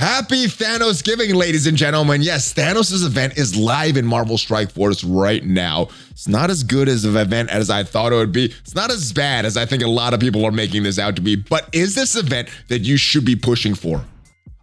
Happy Thanosgiving, ladies and gentlemen. Yes, Thanos' event is live in Marvel Strike Force right now. It's not as good as an event as I thought it would be. It's not as bad as I think a lot of people are making this out to be. But is this event that you should be pushing for?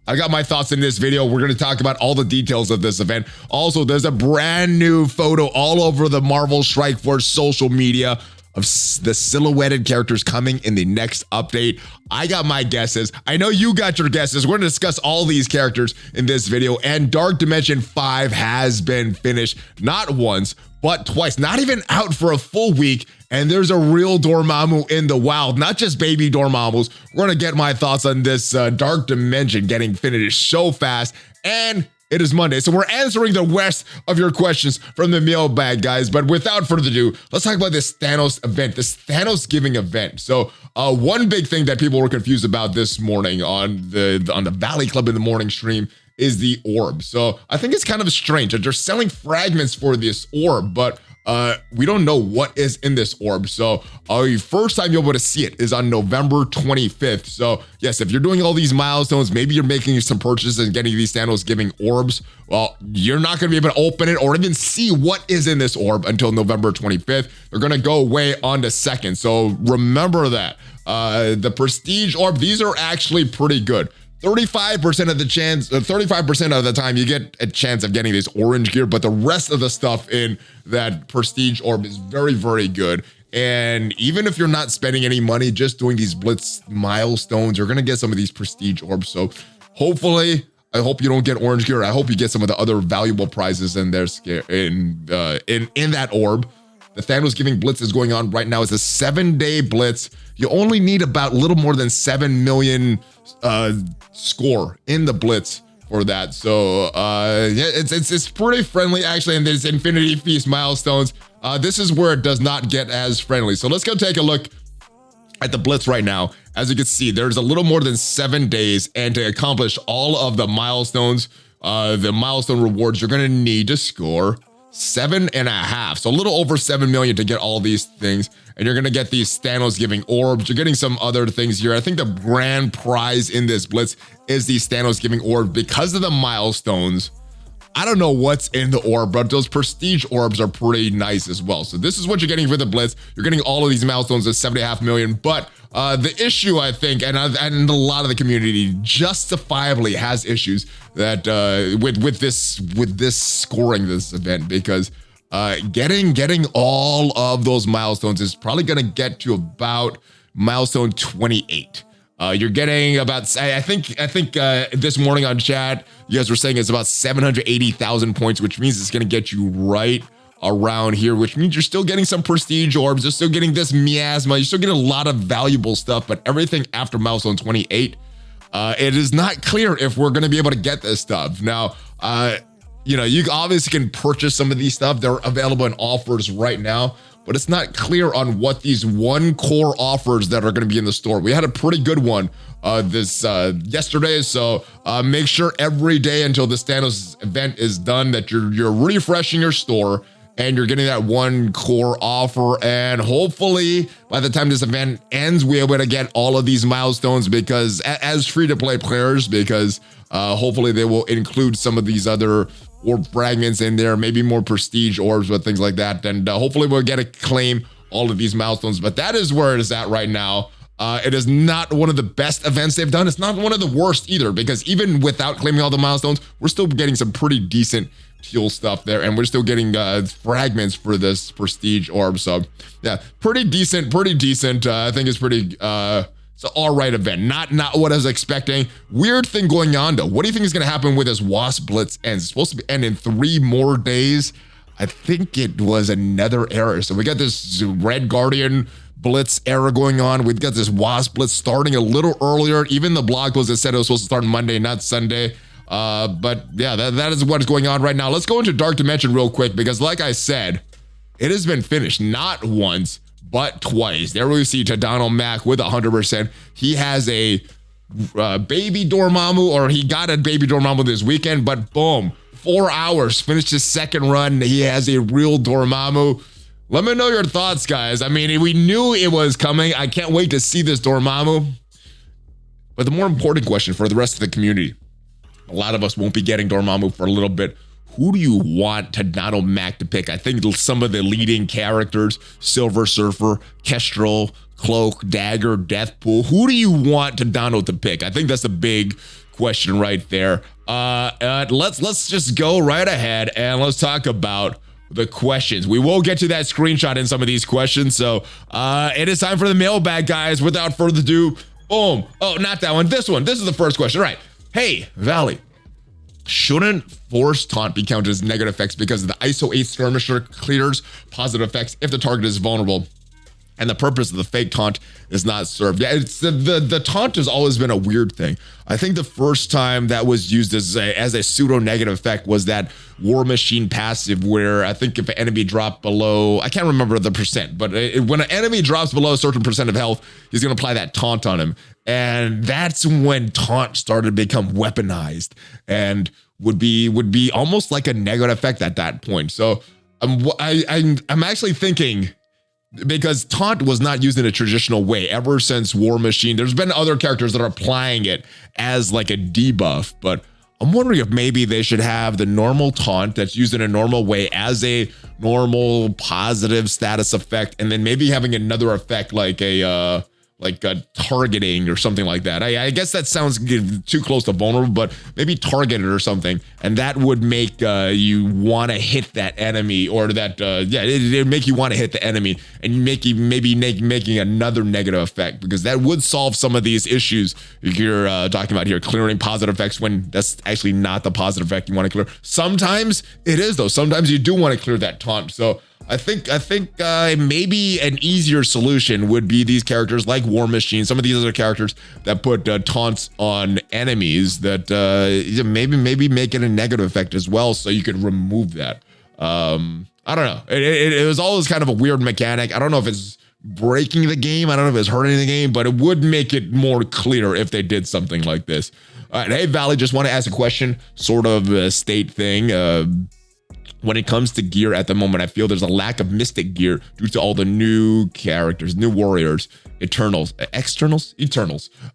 I got my thoughts in this video. We're going to talk about all the details of this event. Also, there's a brand new photo all over the Marvel Strike Force social media of the silhouetted characters coming in the next update. I got my guesses. I know you got your guesses. We're going to discuss all these characters in this video. And Dark Dimension 5 has been finished not once, but twice. Not even out for a full week. And there's a real Dormammu in the wild, not just baby Dormammus. We're going to get my thoughts on this Dark Dimension getting finished so fast. And it is Monday, so we're answering the rest of your questions from the mailbag, guys. But without further ado, let's talk about this Thanos event, this Thanosgiving event. So one big thing that people were confused about this morning on the Valley Club in the morning stream is the orb. So I think it's kind of strange that they're selling fragments for this orb, but we don't know what is in this orb. So first time you'll be able to see it is on November 25th. So yes, if you're doing all these milestones, maybe you're making some purchases and getting these Thanosgiving orbs, well, you're not going to be able to open it or even see what is in this orb until November 25th. They're going to go away on the 2nd. So remember that. The prestige orb, these are actually pretty good. 35% of the chance, 35% of the time you get a chance of getting this orange gear, but the rest of the stuff in that prestige orb is very, very good. And even if you're not spending any money, just doing these blitz milestones, you're gonna get some of these prestige orbs. So hopefully, I hope you don't get orange gear. I hope you get some of the other valuable prizes in there in that orb. The Thanosgiving Blitz is going on right now. It's a 7-day blitz. You only need about a little more than 7 million score in the blitz for that. So yeah, it's pretty friendly actually. And there's Infinity Feast milestones. This is where it does not get as friendly. So let's go take a look at the blitz right now. As you can see, there's a little more than 7 days, and to accomplish all of the milestones, the milestone rewards, you're gonna need to score 7.5, so a little over 7 million to get all these things. And you're gonna get these Thanosgiving orbs. You're getting some other things here. I think the grand prize in this blitz is these Thanosgiving orbs because of the milestones. I don't know what's in the orb, but those prestige orbs are pretty nice as well. So this is what you're getting for the blitz. You're getting all of these milestones at 7.5 million. But the issue, I think, and a lot of the community justifiably has issues that with this scoring this event, because getting all of those milestones is probably going to get to about milestone 28. You're getting about, I think this morning on chat, you guys were saying it's about 780,000 points, which means it's going to get you right around here, which means you're still getting some prestige orbs. You're still getting this miasma. You're still getting a lot of valuable stuff, but everything after milestone 28, it is not clear if we're going to be able to get this stuff. Now, you know, you obviously can purchase some of these stuff. They're available in offers right now, but it's not clear on what these one core offers that are going to be in the store. We had a pretty good one yesterday, so make sure every day until this Thanos event is done that you're refreshing your store and you're getting that one core offer. And hopefully by the time this event ends, we're able to get all of these milestones because as free-to-play players, because hopefully they will include some of these other orb fragments in there, maybe more prestige orbs, but things like that. And hopefully we'll get to claim all of these milestones. But that is where it is at right now. It is not one of the best events they've done. It's not one of the worst either, because even without claiming all the milestones, we're still getting some pretty decent teal stuff there, and we're still getting fragments for this prestige orb. So yeah, pretty decent. I think it's pretty it's an all right event. Not what I was expecting. Weird thing going on though. What do you think is going to happen with this Wasp Blitz ends? It's supposed to end in 3 more days. I think it was another error. So we got this Red Guardian Blitz era going on. We've got this Wasp Blitz starting a little earlier. Even the blog post that said it was supposed to start Monday, not Sunday. But yeah, that is what is going on right now. Let's go into Dark Dimension real quick, because like I said, it has been finished not once, but twice. There we see Tadano Mac with 100%. He has a baby Dormammu, or he got a baby Dormammu this weekend, but boom, 4 hours, finished his 2nd run. He has a real Dormammu. Let me know your thoughts, guys. I mean, we knew it was coming. I can't wait to see this Dormammu. But the more important question for the rest of the community, A lot of us won't be getting Dormammu for a little bit. Who do you want Tadano Mac to pick? I think some of the leading characters, Silver Surfer, Kestrel, Cloak, Dagger, Deathpool. Who do you want Tadano to pick? I think that's the big question right there. Let's just go right ahead and let's talk about the questions. We will get to that screenshot in some of these questions. So it is time for the mailbag, guys. Without further ado, boom. Oh, not that one. This one. This is the first question. All right. Hey, Valley. Shouldn't Force Taunt be counted as negative effects because the ISO 8 Skirmisher clears positive effects if the target is vulnerable and the purpose of the fake taunt is not served? Yeah, it's the taunt has always been a weird thing. I think the first time that was used as a pseudo negative effect was that War Machine passive, where I think if an enemy dropped below, I can't remember the percent, but when an enemy drops below a certain percent of health, he's going to apply that taunt on him. And that's when taunt started to become weaponized and would be almost like a negative effect at that point. So I'm actually thinking, because taunt was not used in a traditional way ever since War Machine. There's been other characters that are applying it as like a debuff, but I'm wondering if maybe they should have the normal taunt that's used in a normal way as a normal positive status effect, and then maybe having another effect like a targeting or something like that. I guess that sounds too close to vulnerable, but maybe targeted or something, and that would make you want to hit that enemy, or that it'd make you want to hit the enemy, and making another negative effect, because that would solve some of these issues you're talking about here, clearing positive effects when that's actually not the positive effect you want to clear. Sometimes it is, though. Sometimes you do want to clear that taunt. So I think maybe an easier solution would be these characters like War Machine, some of these other characters that put taunts on enemies, that maybe make it a negative effect as well, so you could remove that. I don't know. It was always kind of a weird mechanic. I don't know if it's breaking the game. I don't know if it's hurting the game, but it would make it more clear if they did something like this. All right, hey, Valley, just want to ask a question, sort of a state thing. When it comes to gear at the moment, I feel there's a lack of Mystic gear due to all the new characters, new warriors, Eternals,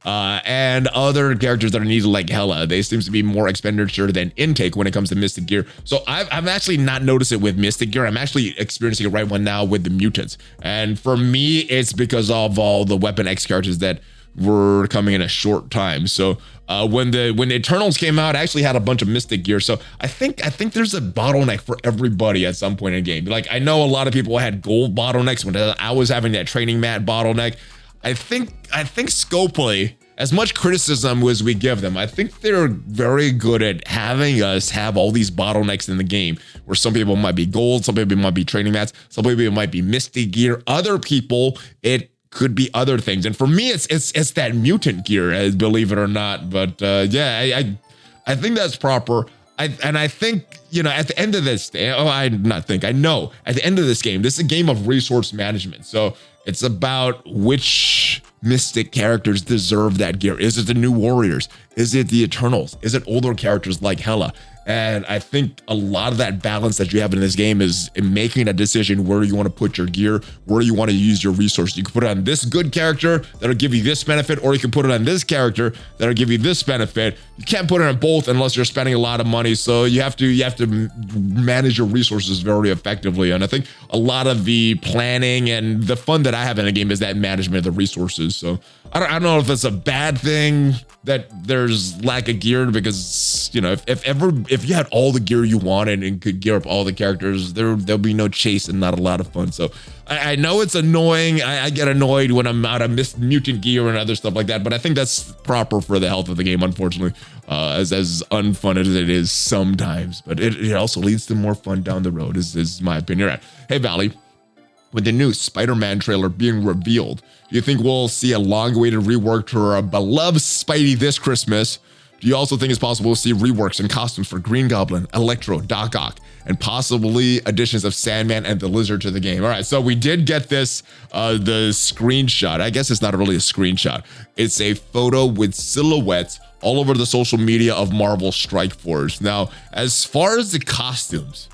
and other characters that are needed like Hela. They seems to be more expenditure than intake when it comes to Mystic gear. So I've actually not noticed it with Mystic gear. I'm actually experiencing it right now with the mutants. And for me, it's because of all the Weapon X characters that were coming in a short time. So when the Eternals came out, I actually had a bunch of Mystic gear. So I think there's a bottleneck for everybody at some point in the game. Like, I know a lot of people had gold bottlenecks when I was having that training mat bottleneck. I think Scopely, as much criticism as we give them, I think they're very good at having us have all these bottlenecks in the game, where some people might be gold, some people might be training mats, some people might be Mystic gear, other people it could be other things. And for me, it's that mutant gear, believe it or not. But I think that's proper. I think, at the end of this, I know at the end of this game, this is a game of resource management. So it's about which Mystic characters deserve that gear. Is it the new warriors? Is it the Eternals? Is it older characters like Hela? And I think a lot of that balance that you have in this game is in making a decision where you want to put your gear, where you want to use your resources. You can put it on this good character that'll give you this benefit, or you can put it on this character that'll give you this benefit. You can't put it on both unless you're spending a lot of money. So you have to manage your resources very effectively. And I think a lot of the planning and the fun that I have in the game is that management of the resources. So I don't know if it's a bad thing that there's lack of gear, because if you had all the gear you wanted and could gear up all the characters, there'll be no chase and not a lot of fun. So I know it's annoying. I get annoyed when I'm out of mutant gear and other stuff like that, but I think that's proper for the health of the game, unfortunately, as unfun as it is sometimes. But it also leads to more fun down the road, is my opinion. Right. Hey, Valley, with the new Spider-Man trailer being revealed, do you think we'll see a long-awaited rework to our beloved Spidey this Christmas? Do you also think it's possible to see reworks and costumes for Green Goblin, Electro, Doc Ock, and possibly additions of Sandman and the Lizard to the game? All right, so we did get this, the screenshot. I guess it's not really a screenshot. It's a photo with silhouettes all over the social media of Marvel Strike Force. Now, as far as the costumes,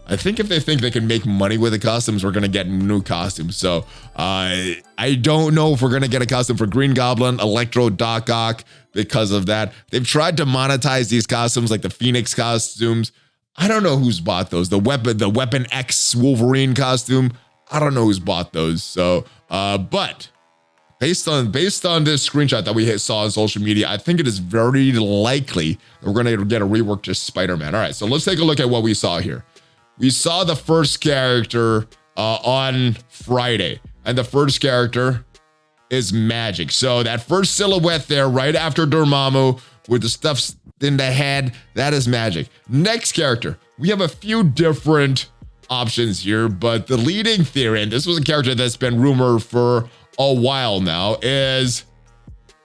I think if they think they can make money with the costumes, we're going to get new costumes. So I don't know if we're going to get a costume for Green Goblin, Electro, Doc Ock because of that. They've tried to monetize these costumes like the Phoenix costumes. I don't know who's bought those. The Weapon X Wolverine costume. I don't know who's bought those. So, but based on this screenshot that we saw on social media, I think it is very likely that we're going to get a rework to Spider-Man. All right, so let's take a look at what we saw here. We saw the first character on Friday, and the first character is Magic. So that first silhouette there, right after Dormammu, with the stuff in the head, that is Magic. Next character, we have a few different options here, but the leading theory, and this was a character that's been rumored for a while now, is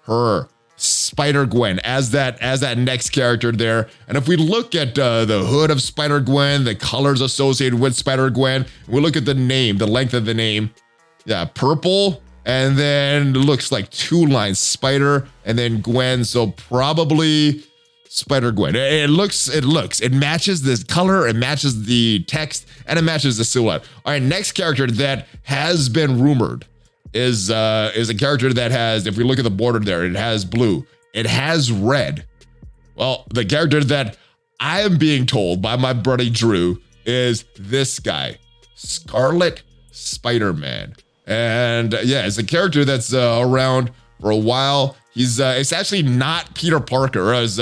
her. Spider-Gwen as that next character there. And if we look at the hood of Spider-Gwen, the colors associated with Spider-Gwen, we look at the name, the length of the name, yeah, purple, and then looks like 2 lines, Spider, and then Gwen, so probably Spider-Gwen. It matches this color, it matches the text, and it matches the silhouette. All right, next character that has been rumored is a character that has, if we look at the border there, it has blue, it has red. Well, the character that I am being told by my buddy Drew is this guy, Scarlet Spider-Man. And yeah, it's a character that's around for a while. It's actually not Peter Parker, it's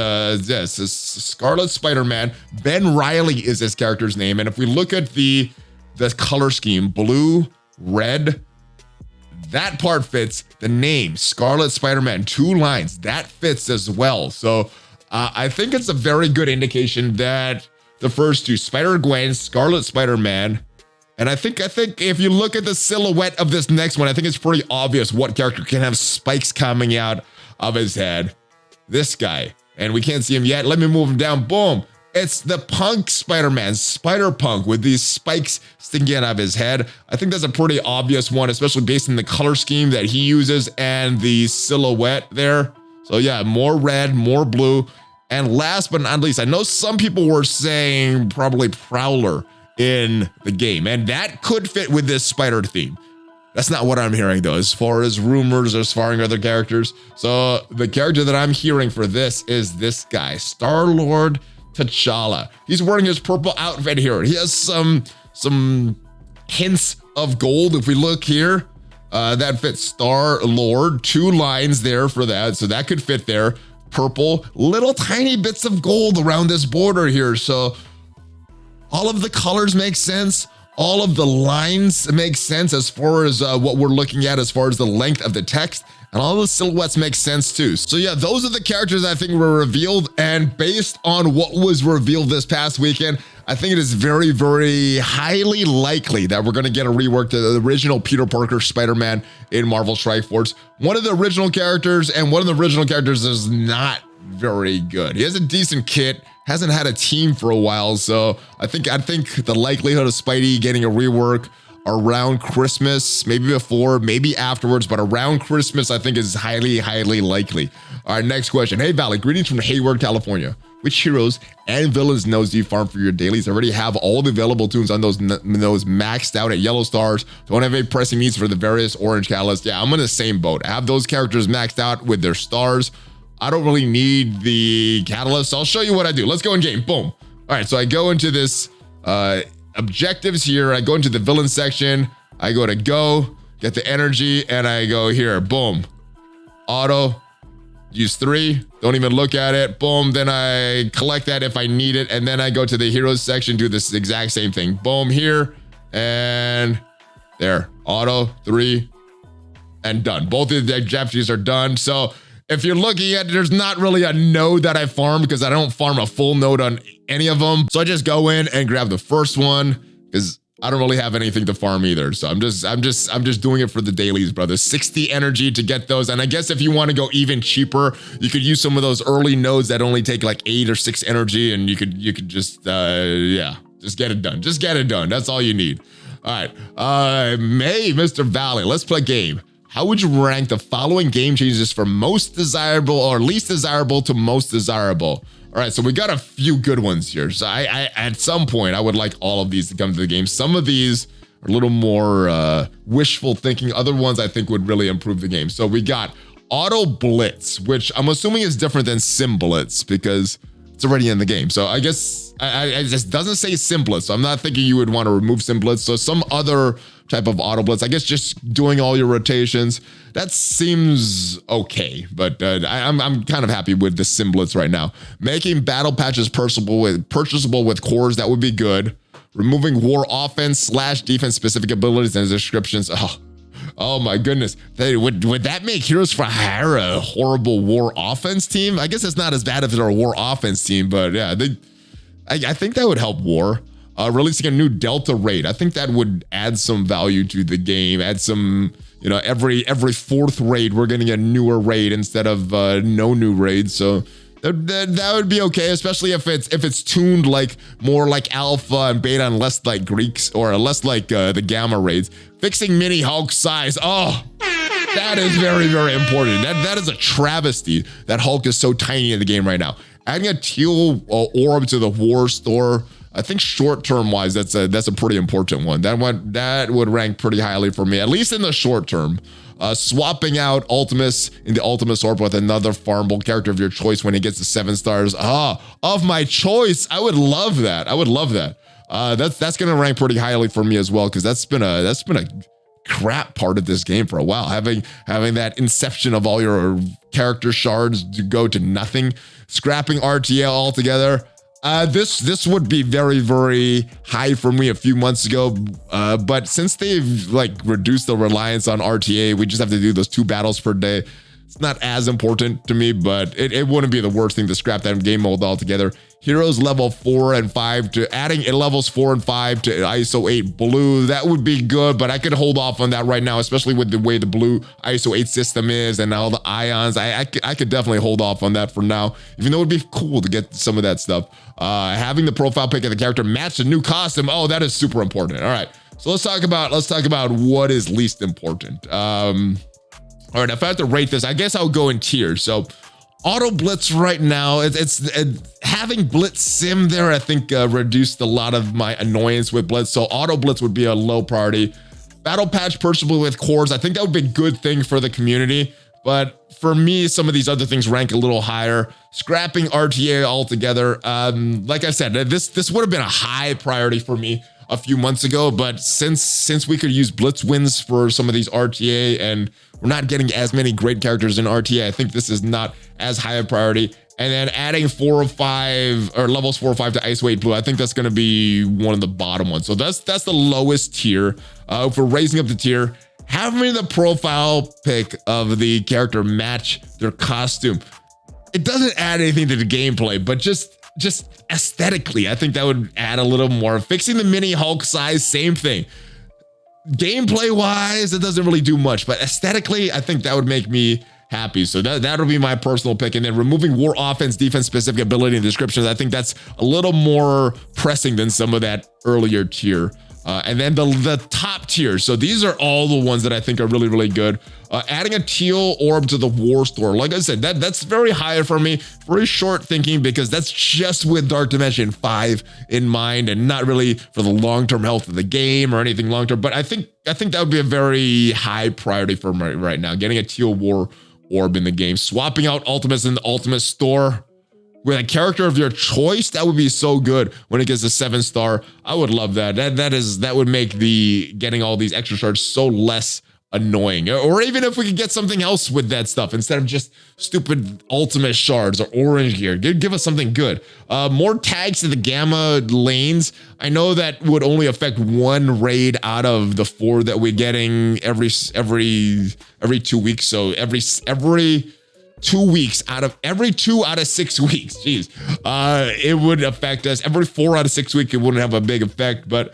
Scarlet Spider-Man. Ben Reilly is this character's name. And if we look at the color scheme, blue, red, that part fits. The name, Scarlet Spider-Man, 2 lines, that fits as well. So I think it's a very good indication that the first 2, Spider-Gwen, Scarlet Spider-Man, and I think if you look at the silhouette of this next one, I think it's pretty obvious what character can have spikes coming out of his head. This guy, and we can't see him yet. Let me move him down. Boom. It's the Punk Spider-Man, Spider-Punk, with these spikes sticking out of his head. I think that's a pretty obvious one, especially based on the color scheme that he uses and the silhouette there. So yeah, more red, more blue. And last but not least, I know some people were saying probably Prowler in the game, and that could fit with this spider theme. That's not what I'm hearing though, as far as rumors, as far as other characters. So the character that I'm hearing for this is this guy, Star-Lord T'Challa. He's wearing his purple outfit here. He has some hints of gold. If we look here, that fits Star-Lord, 2 lines there for that. So that could fit there. Purple, little tiny bits of gold around this border here. So all of the colors make sense. All of the lines make sense as far as what we're looking at, as far as the length of the text. And all the silhouettes make sense too. So yeah, those are the characters I think were revealed. And based on what was revealed this past weekend, I think it is very, very highly likely that we're going to get a rework to the original Peter Parker Spider-Man in Marvel Strike Force. One of the original characters, and one of the original characters is not very good. He has a decent kit, hasn't had a team for a while. So I think the likelihood of Spidey getting a rework around Christmas, maybe before, maybe afterwards, but around Christmas, I think is highly, highly likely. All right, next question. Hey, Valley, greetings from Hayward, California. Which heroes and villains nodes do you farm for your dailies? I already have all the available tunes on those maxed out at yellow stars. Don't have any pressing needs for the various orange catalysts. Yeah, I'm in the same boat. I have those characters maxed out with their stars. I don't really need the catalysts. I'll show you what I do. Let's go in game. Boom. All right, so I go into this objectives here. I go into the villain section. I go to go, get the energy, and I go here. Boom. Auto. Use 3. Don't even look at it. Boom. Then I collect that if I need it. And then I go to the heroes section, do this exact same thing. Boom here. And there. Auto. 3. And done. Both of the objectives are done. So if you're looking at it, there's not really a node that I farm because I don't farm a full node on any of them. So I just go in and grab the first one because I don't really have anything to farm either. So I'm just doing it for the dailies, brother. 60 energy to get those. And I guess if you want to go even cheaper, you could use some of those early nodes that only take like 8 or 6 energy, and you could just just get it done. Just get it done. That's all you need. All right. Hey, Mr. Valley, let's play a game. How would you rank the following game changes from most desirable or least desirable to most desirable? All All right, so we got a few good ones here. So I at some point, I would like all of these to come to the game. Some of these are a little more wishful thinking. Other ones I think would really improve the game. So we got Auto Blitz, which I'm assuming is different than Sim Blitz because it's already in the game. So I guess it just doesn't say Sim Blitz. So I'm not thinking you would want to remove Sim Blitz. So some other type of Auto Blitz, I guess just doing all your rotations, that seems okay. But I'm kind of happy with the Sim Blitz right now. Making battle patches purchasable with cores, that would be good. Removing war offense / defense specific abilities and descriptions. Oh my goodness. Would that make Heroes for Hire a horrible war offense team? I guess it's not as bad if they're a war offense team, but yeah, I think that would help war. Releasing a new Delta raid. I think that would add some value to the game. Add some, you know, every fourth raid, we're getting a newer raid instead of no new raids. So that would be okay, especially if it's tuned like more like alpha and beta and less like Greeks or less like the gamma raids. Fixing mini Hulk size. Oh, that is very, very important. That is a travesty that Hulk is so tiny in the game right now. Adding a teal orb to the war store. I think short-term wise, that's a pretty important one. That would rank pretty highly for me, at least in the short term. Swapping out Ultimus in the Ultimus Orb with another farmable character of your choice when he gets to 7 stars. Of my choice. I would love that. I would love that. That's gonna rank pretty highly for me as well, because that's been a crap part of this game for a while. Having that inception of all your character shards to go to nothing. Scrapping RTL altogether. This would be very, very high for me a few months ago, but since they've like reduced the reliance on RTA, we just have to do those 2 battles per day. It's not as important to me, but it wouldn't be the worst thing to scrap that game mode altogether. Heroes level 4 and 5 to adding levels 4 and 5 to ISO 8 blue. That would be good, but I could hold off on that right now, especially with the way the blue ISO 8 system is and all the ions. I could definitely hold off on that for now, even though it'd be cool to get some of that stuff. Having the profile pic of the character match the new costume. Oh, that is super important. All right, so let's talk about what is least important. All right, if I have to rate this, I guess I'll go in tiers. So Auto Blitz right now, it's having Blitz Sim there, I think reduced a lot of my annoyance with Blitz. So Auto Blitz would be a low priority. Battle Patch purchasable with cores, I think that would be a good thing for the community. But for me, some of these other things rank a little higher. Scrapping RTA altogether. Like I said, this would have been a high priority for me a few months ago, but since we could use Blitz wins for some of these RTA and we're not getting as many great characters in RTA, I think this is not as high a priority. And then adding 4 or 5 or levels 4 or 5 to ISO 8 blue, I think that's going to be one of the bottom ones. So that's the lowest tier. For raising up the tier, having the profile pic of the character match their costume. It doesn't add anything to the gameplay, but just aesthetically, I think that would add a little more. Fixing the mini Hulk size, same thing. Gameplay wise, it doesn't really do much, but aesthetically, I think that would make me happy. So that'll be my personal pick. And then removing war offense, defense specific ability and descriptions, I think that's a little more pressing than some of that earlier tier. And then the top tier. So these are all the ones that I think are really, really good. Adding a teal orb to the war store. Like I said, that's very high for me. Very short thinking, because that's just with Dark Dimension 5 in mind and not really for the long-term health of the game or anything long-term. But I think that would be a very high priority for me right now. Getting a teal war orb in the game. Swapping out Ultimates in the Ultimate store with a character of your choice, that would be so good when it gets a 7-star. I would love that. That would make the getting all these extra shards so less annoying. Or even if we could get something else with that stuff instead of just stupid ultimate shards or orange gear. Give us something good. More tags to the gamma lanes. I know that would only affect 1 raid out of the 4 that we're getting every 2 weeks. So every 2 weeks every 2 out of 6 weeks. Jeez. It would affect us. Every 4 out of 6 weeks, it wouldn't have a big effect, but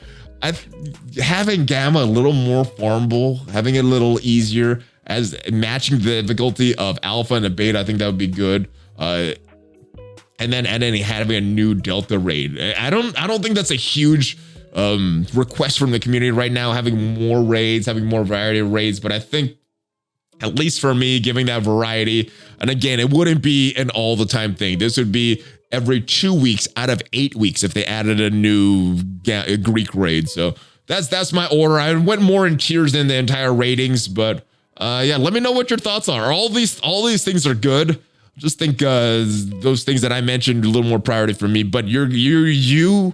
having gamma a little more farmable, having it a little easier as matching the difficulty of alpha and a beta, I think that would be good. And then having a new delta raid. I don't think that's a huge request from the community right now, having more raids, having more variety of raids, but I think at least for me, giving that variety, and again, it wouldn't be an all the time thing. This would be every 2 weeks out of 8 weeks if they added a new Greek raid. So that's my order. I went more in tiers than the entire ratings, but yeah, let me know what your thoughts are. All these things are good. Just think those things that I mentioned a little more priority for me, but you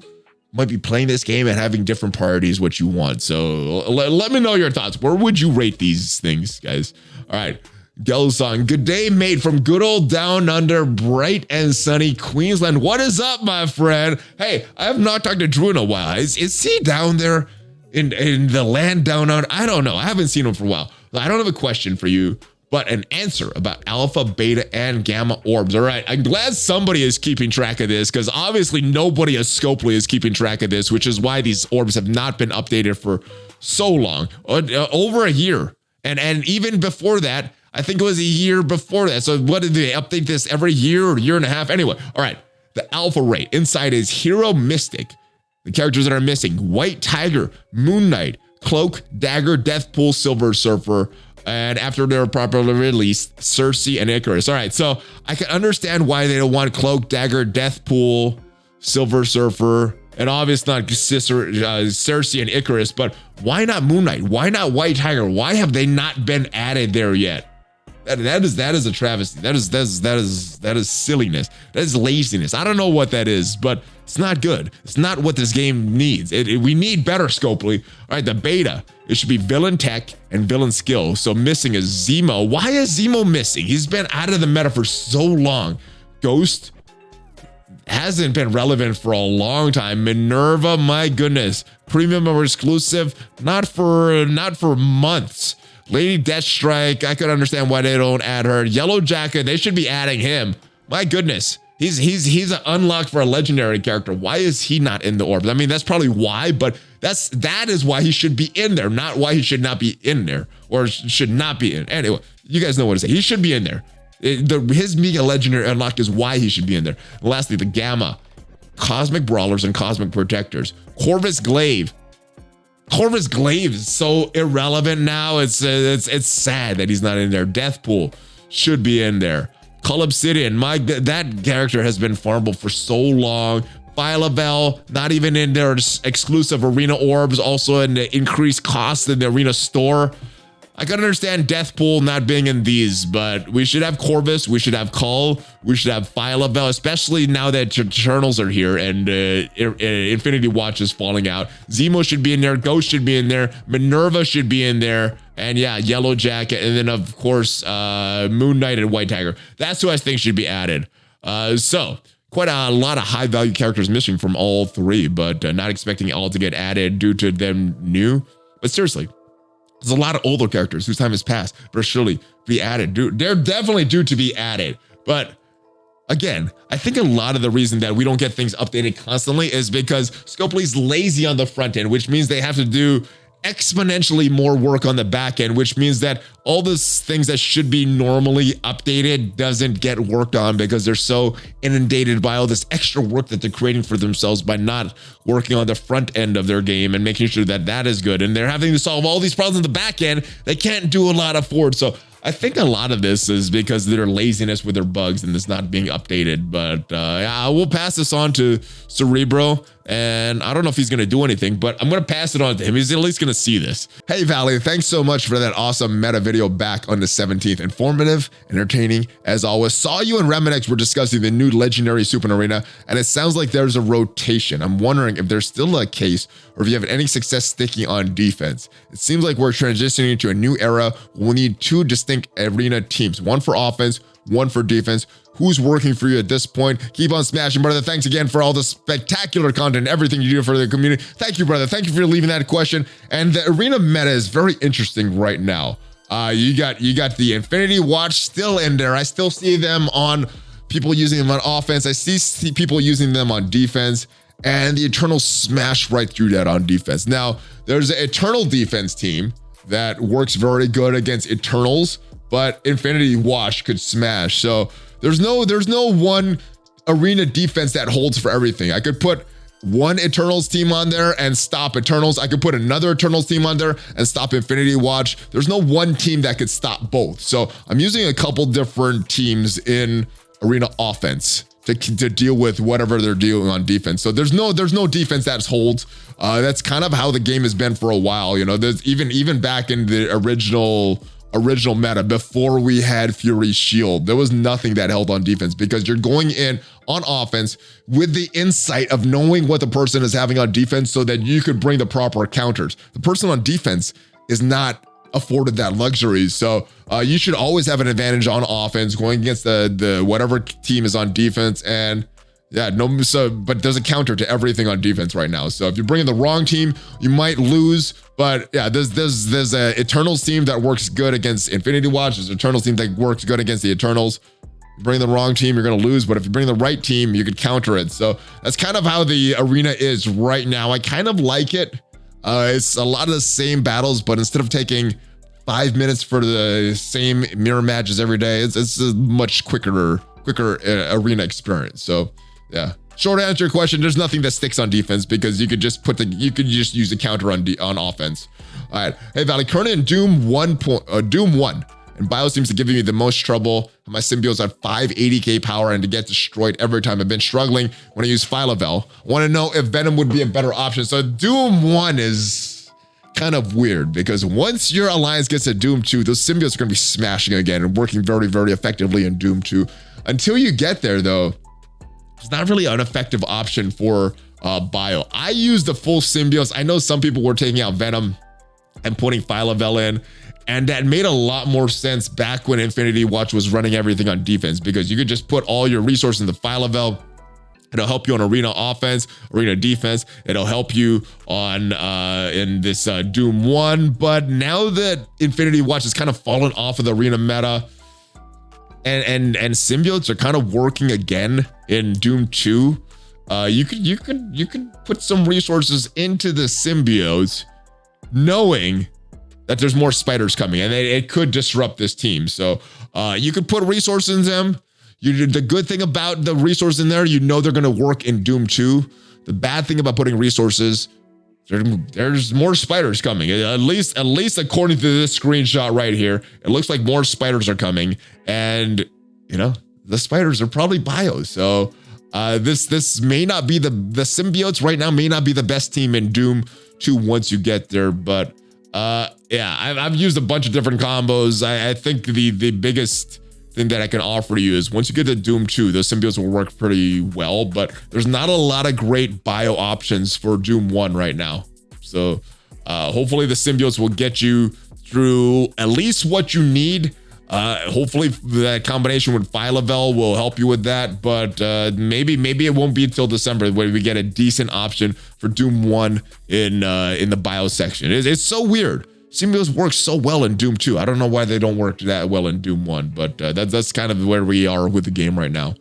might be playing this game and having different priorities what you want. So let me know your thoughts. Where would you rate these things, guys? All right. Gelsong, good day, mate, from good old down under, bright and sunny Queensland. What is up, my friend? Hey, I have not talked to Drew in a while. Is he down there in the land down under? I don't know. I haven't seen him for a while. I don't have a question for you, but an answer about alpha, beta, and gamma orbs. All right, I'm glad somebody is keeping track of this, because obviously nobody at Scopely is keeping track of this, which is why these orbs have not been updated for so long, over a year. And even before that, I think it was a year before that. So what did they update this every year or year and a half? Anyway, all right, the alpha rate inside is Hero Mystic. The characters that are missing: White Tiger, Moon Knight, Cloak, Dagger, Deathpool, Silver Surfer, and after they're properly released, Cersei and Icarus. All right, so I can understand why they don't want Cloak, Dagger, Deathpool, Silver Surfer, and obviously not Cersei and Icarus, but why not Moon Knight? Why not White Tiger? Why have they not been added there yet? That is a travesty. That is silliness. That is laziness. I don't know what that is, but it's not good. It's not what this game needs. We need better, Scopely. All right, the beta, it should be villain tech and villain skill. So missing is Zemo. Why is Zemo missing? He's been out of the meta for so long. Ghost hasn't been relevant for a long time. Minerva, my goodness, premium or exclusive, not for months. Lady Deathstrike, I could understand why they don't add her. Yellow Jacket, they should be adding him. My goodness, he's an unlock for a legendary character. Why is he not in the orbs? I mean, that's probably why, but that is why he should be in there, not why he should not be in there or should not be in. Anyway, you guys know what to say. He should be in there. His Mega Legendary unlock is why he should be in there. And lastly, the Gamma, Cosmic Brawlers and Cosmic Protectors. Corvus Glaive. Corvus Glaive is so irrelevant now. It's sad that he's not in there. Deathpool should be in there. Cull Obsidian, that character has been farmable for so long. Phyla-Vell, not even in their exclusive arena orbs, also in the increased cost in the arena store. I can understand Deathpool not being in these, but we should have Corvus, we should have Cull, we should have Phyla-Vell, especially now that Eternals are here and Infinity Watch is falling out. Zemo should be in there, Ghost should be in there, Minerva should be in there, and yeah, Yellow Jacket, and then of course, Moon Knight and White Tiger. That's who I think should be added. So quite a lot of high value characters missing from all three, but not expecting all to get added due to them new. But seriously, there's a lot of older characters whose time has passed, but surely be added. They're definitely due to be added. But again, I think a lot of the reason that we don't get things updated constantly is because Scopely's lazy on the front end, which means they have to do exponentially more work on the back end, which means that all those things that should be normally updated doesn't get worked on because they're so inundated by all this extra work that they're creating for themselves by not working on the front end of their game and making sure that that is good. And they're having to solve all these problems on the back end. They can't do a lot of forward. So I think a lot of this is because of their laziness with their bugs and it's not being updated. But I will pass this on to Cerebro. And I don't know if he's going to do anything, but I'm going to pass it on to him. He's at least going to see this. Hey, Valley, thanks so much for that awesome meta video back on the 17th. Informative, entertaining, as always. Saw you and Reminex were discussing the new legendary Super Arena, and it sounds like there's a rotation. I'm wondering if there's still a case or if you have any success sticking on defense. It seems like we're transitioning into a new era. We'll need two distinct arena teams, one for offense, one for defense. Who's working for you at this point? Keep on smashing, brother. Thanks again for all the spectacular content, everything you do for the community. Thank you, brother. Thank you for leaving that question. And the arena meta is very interesting right now. You got the Infinity Watch still in there. I still see them on people using them on offense. I see people using them on defense, and the Eternals smash right through that on defense. Now, there's an Eternal defense team that works very good against Eternals, but Infinity Watch could smash. So there's no one arena defense that holds for everything. I could put one Eternals team on there and stop Eternals. I could put another Eternals team on there and stop Infinity Watch. There's no one team that could stop both. So I'm using a couple different teams in arena offense to deal with whatever they're dealing on defense. So there's no defense that holds. That's kind of how the game has been for a while. You know, there's even back in the original meta before we had Fury's shield, there was nothing that held on defense because you're going in on offense with the insight of knowing what the person is having on defense so that you could bring the proper counters. The person on defense is not afforded that luxury. So you should always have an advantage on offense going against the whatever team is on defense. And yeah, but there's a counter to everything on defense right now. So if you bring in the wrong team, you might lose. But yeah, there's a Eternals team that works good against Infinity Watch. There's an Eternals team that works good against the Eternals. You bring the wrong team, you're gonna lose. But if you bring the right team, you could counter it. So that's kind of how the arena is right now. I kind of like it. It's a lot of the same battles, but instead of taking 5 minutes for the same mirror matches every day, it's a much quicker arena experience. So yeah, short answer to your question, there's nothing that sticks on defense because you could just use a counter on offense. All right, hey Valley, currently in Doom 1, and Bio seems to give me the most trouble. My symbiotes have 580k power and to get destroyed every time. I've been struggling when I use Phyla-Vel. I want to know if Venom would be a better option. So Doom 1 is kind of weird because once your alliance gets to Doom 2, those symbiotes are going to be smashing again and working very, very effectively in Doom 2. Until you get there though, it's not really an effective option for Bio. I use the full symbiotes. I know some people were taking out Venom and putting Phyla-Vel in, and that made a lot more sense back when Infinity Watch was running everything on defense because you could just put all your resources into Phyla-Vel. It'll help you on arena offense, arena defense. It'll help you on in this Doom 1. But now that Infinity Watch has kind of fallen off of the arena meta, and symbiotes are kind of working again in Doom 2, you could put some resources into the symbiotes, knowing that there's more spiders coming and it could disrupt this team. So you could put resources in them. The good thing about the resources in there, you know they're going to work in Doom 2. The bad thing about putting resources, there's more spiders coming. At least according to this screenshot right here, it looks like more spiders are coming. And, you know, the spiders are probably Bio. So this may not be the symbiotes right now may not be the best team in Doom 2 once you get there. But yeah, I've used a bunch of different combos. I think the biggest thing that I can offer you is once you get to Doom 2, those symbiotes will work pretty well, but there's not a lot of great Bio options for Doom 1 right now. So hopefully the symbiotes will get you through at least what you need. Hopefully that combination with Phyla-Vel will help you with that, but maybe it won't be until December where we get a decent option for Doom 1 in the Bio section. It's so weird. Symbiotes work so well in Doom 2. I don't know why they don't work that well in Doom 1, but that's kind of where we are with the game right now.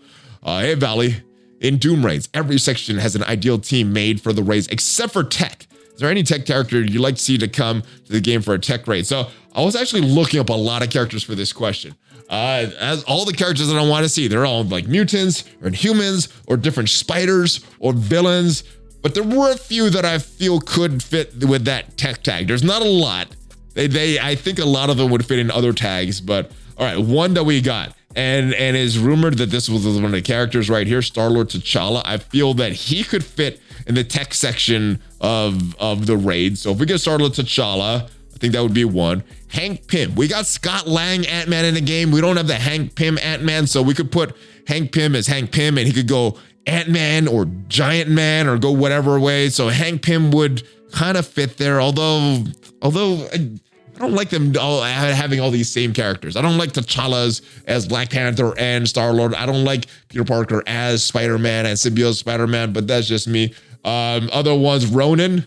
Hey Valley, in Doom raids, every section has an ideal team made for the raids except for tech. Is there any tech character you'd like to see to come to the game for a tech raid? So I was actually looking up a lot of characters for this question. As all the characters that I want to see, they're all like mutants or inhumans or different spiders or villains. But there were a few that I feel could fit with that tech tag. There's not a lot. I think a lot of them would fit in other tags, but all right, one that we got and is rumored that this was one of the characters right here, Star-Lord T'Challa. I feel that he could fit in the tech section of the raid. So if we get Star-Lord T'Challa, I think that would be one. Hank Pym. We got Scott Lang Ant-Man in the game. We don't have the Hank Pym Ant-Man, so we could put Hank Pym as Hank Pym and he could go Ant-Man or Giant Man or go whatever way. So Hank Pym would kind of fit there, although I don't like them all having all these same characters. I don't like T'Challa's as Black Panther and Star-Lord. I don't like Peter Parker as Spider-Man and Symbiote Spider-Man, but that's just me. Other ones, Ronan.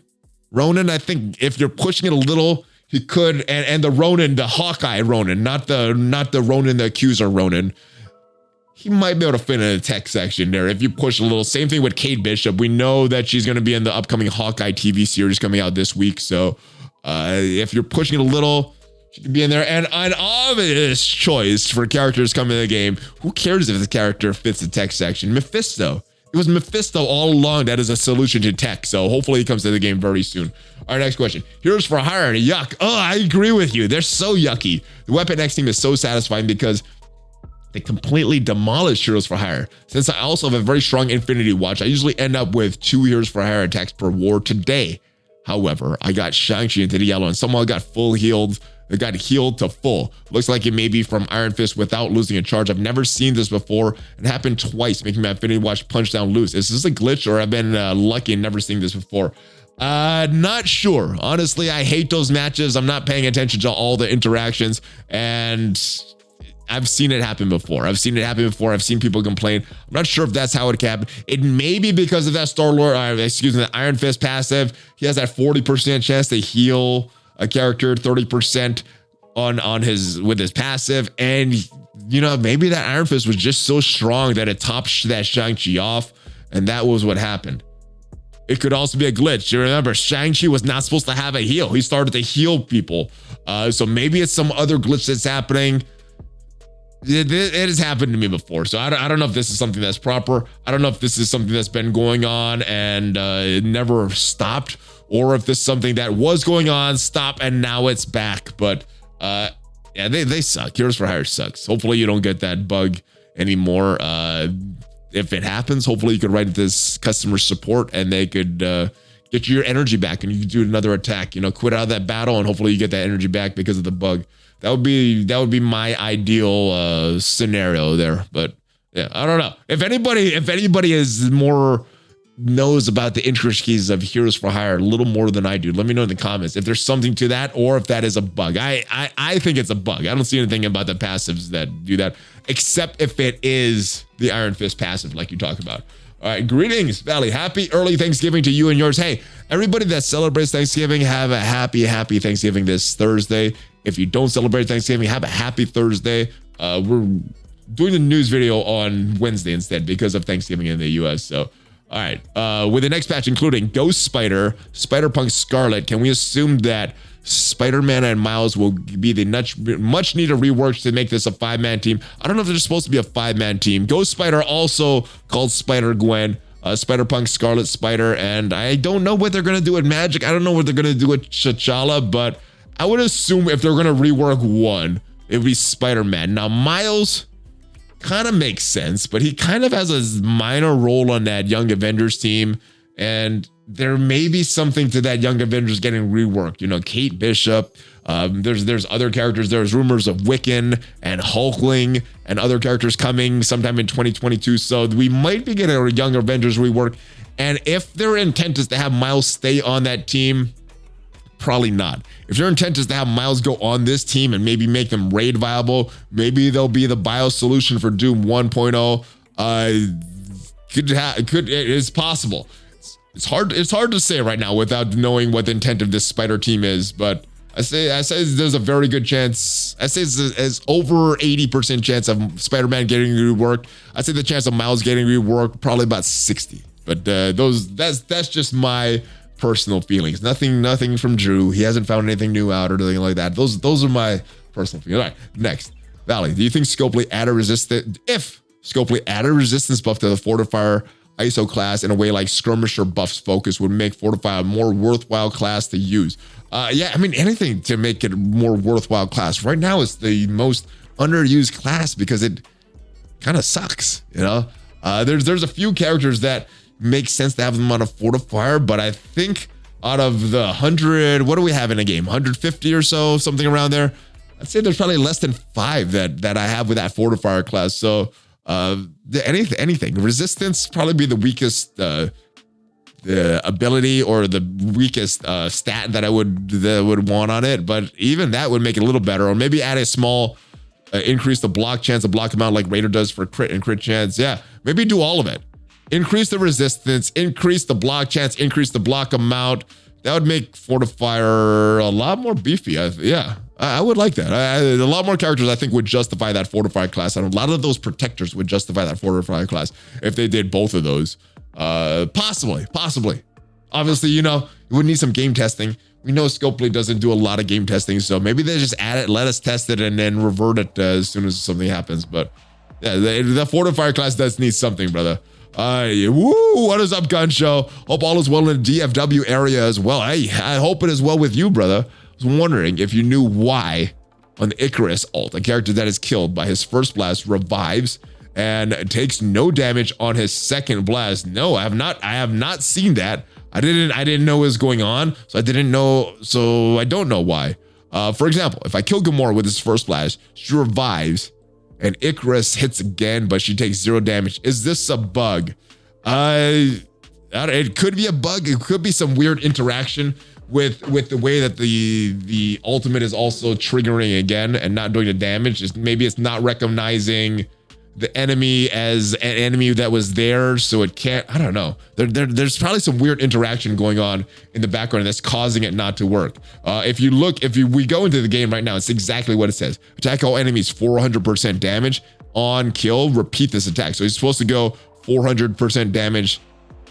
I think if you're pushing it a little, he could, and the Ronan, the Hawkeye Ronan, not the Ronan, the accuser Ronan. He might be able to fit in the tech section there if you push a little. Same thing with Kate Bishop. We know that she's going to be in the upcoming Hawkeye TV series coming out this week. So if you're pushing it a little, she could be in there. And an obvious choice for characters coming in the game. Who cares if the character fits the tech section? Mephisto. It was Mephisto all along that is a solution to tech. So hopefully he comes to the game very soon. All right, next question. Heroes for Hire. Yuck. Oh, I agree with you. They're so yucky. The Weapon X team is so satisfying because they completely demolished Heroes for Hire. Since I also have a very strong Infinity Watch, I usually end up with 2 Heroes for Hire attacks per war. Today, however, I got Shang-Chi into the yellow and somehow got full healed. It got healed to full. Looks like it may be from Iron Fist without losing a charge. I've never seen this before. It happened twice, making my Infinity Watch punch down loose. Is this a glitch or I've been lucky and never seen this before? Not sure. Honestly, I hate those matches. I'm not paying attention to all the interactions, and I've seen it happen before. I've seen people complain. I'm not sure if that's how it happened. It may be because of that Star-Lord, the Iron Fist passive. He has that 40% chance to heal a character, 30% with his passive, and maybe that Iron Fist was just so strong that it topped that Shang-Chi off, and that was what happened. It could also be a glitch. You remember, Shang-Chi was not supposed to have a heal. He started to heal people. So maybe it's some other glitch that's happening. It has happened to me before. So I don't know if this is something that's proper. I don't know if this is something that's been going on and it never stopped, or if this is something that was going on, stopped, and now it's back. But yeah, they suck. Heroes for Hire sucks. Hopefully you don't get that bug anymore. If it happens, hopefully you could write this customer support and they could get you your energy back and you could do another attack. Quit out of that battle and hopefully you get that energy back because of the bug. That would be my ideal scenario there. But yeah, I don't know. If anybody is more knows about the intricacies of Heroes for Hire a little more than I do, let me know in the comments if there's something to that or if that is a bug. I think it's a bug. I don't see anything about the passives that do that, except if it is the Iron Fist passive like you talk about. All right, greetings, Valley. Happy early Thanksgiving to you and yours. Hey, everybody that celebrates Thanksgiving, have a happy Thanksgiving this Thursday. If you don't celebrate Thanksgiving, have a happy Thursday. We're doing a news video on Wednesday instead because of Thanksgiving in the US. So, all right, with the next patch including Ghost Spider, Spider-Punk Scarlet, can we assume that Spider-Man and Miles will be the much needed reworks to make this a 5-man team? I don't know if they're supposed to be a 5-man team. Ghost Spider, also called Spider-Gwen, Spider-Punk Scarlet Spider, and I don't know what they're going to do with Magic. I don't know what they're going to do with T'Challa, but I would assume if they're going to rework one, it would be Spider-Man. Now, Miles kind of makes sense, but he kind of has a minor role on that Young Avengers team, and there may be something to that Young Avengers getting reworked. Kate Bishop, there's other characters. There's rumors of Wiccan and Hulkling and other characters coming sometime in 2022. So we might be getting a Young Avengers rework. And if their intent is to have Miles stay on that team, probably not. If their intent is to have Miles go on this team and maybe make them raid viable, maybe they'll be the bio solution for Doom 1.0. It's possible. It's hard to say right now without knowing what the intent of this Spider team is, but I say there's a very good chance. I say it's over 80% chance of Spider-Man getting reworked. I say the chance of Miles getting reworked probably about 60. But that's just my personal feelings. Nothing from Drew. He hasn't found anything new out or anything like that. Those are my personal feelings. All right, next, Valley. Do you think Scopely added resistance? If Scopely added resistance buff to the Fortifier ISO class in a way like Skirmisher buffs focus would make Fortify a more worthwhile class to use. Yeah, I mean, anything to make it a more worthwhile class. Right now, it's the most underused class because it kind of sucks, There's a few characters that make sense to have them on a Fortifier, but I think out of the 100, what do we have in a game? 150 or so, something around there. I'd say there's probably less than 5 that I have with that Fortifier class. So anything resistance probably be the weakest the ability or the weakest stat that I would want on it, but even that would make it a little better, or maybe add a small increase the block chance, the block amount like Raider does for crit and crit chance. Yeah, maybe do all of it. Increase the resistance, increase the block chance, increase the block amount. That would make Fortifier a lot more beefy. I would like that. A lot more characters, I think, would justify that Fortifier class. And a lot of those protectors would justify that Fortifier class if they did both of those. Possibly. Obviously, you would need some game testing. We know Scopely doesn't do a lot of game testing, so maybe they just add it, let us test it, and then revert it as soon as something happens. But yeah, the Fortifier class does need something, brother. Woo, what is up, Gun Show? Hope all is well in the DFW area as well. I hope it is well with you, brother. I was wondering if you knew why on the Icarus ult. A character that is killed by his first blast revives and takes no damage on his second blast. No, I have not seen that. I didn't know what was going on, so I don't know why. For example, if I kill Gamora with his first blast, she revives and Icarus hits again, but she takes 0 damage. Is this a bug? It could be a bug. It could be some weird interaction with the way that the ultimate is also triggering again and not doing the damage. Maybe it's not recognizing the enemy as an enemy that was there, so it can't. I don't know. There's probably some weird interaction going on in the background that's causing it not to work. If we go into the game right now, it's exactly what it says. Attack all enemies 400% damage on kill. Repeat this attack. So he's supposed to go 400% damage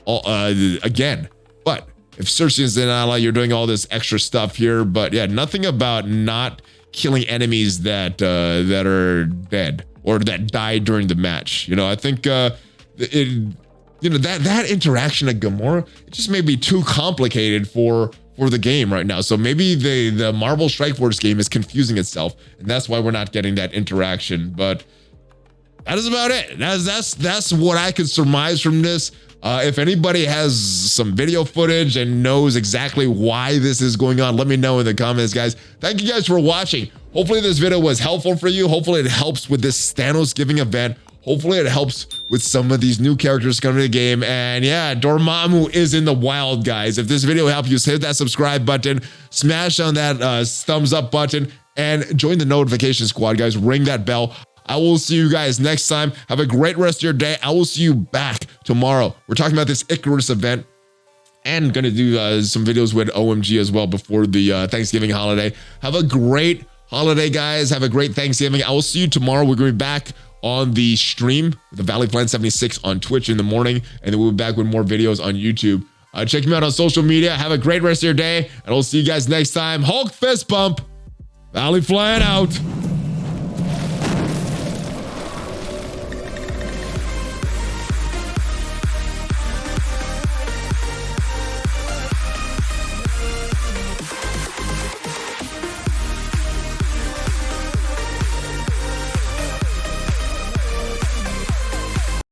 again. But if Cersei is an ally, you're doing all this extra stuff here. But yeah, nothing about not killing enemies that are dead or that died during the match. You know, I think that interaction of Gamora, it just may be too complicated for the game right now. So maybe the Marvel Strike Force game is confusing itself, and that's why we're not getting that interaction. But that is about it. That's what I could surmise from this. If anybody has some video footage and knows exactly why this is going on, let me know in the comments, guys. Thank you guys for watching. Hopefully this video was helpful for you. Hopefully it helps with this Thanosgiving event. Hopefully it helps with some of these new characters coming to the game. And yeah, Dormammu is in the wild, guys. If this video helped you, hit that subscribe button, smash on that thumbs up button, and join the notification squad, guys. Ring that bell. I will see you guys next time. Have a great rest of your day. I will see you back tomorrow. We're talking about this Icarus event and going to do some videos with OMG as well before the Thanksgiving holiday. Have a great holiday, guys. Have a great Thanksgiving. I will see you tomorrow. We're going to be back on the stream, the ValleyFlyin 76 on Twitch in the morning, and then we'll be back with more videos on YouTube. Check me out on social media. Have a great rest of your day, and I'll see you guys next time. Hulk fist bump. ValleyFlyin out.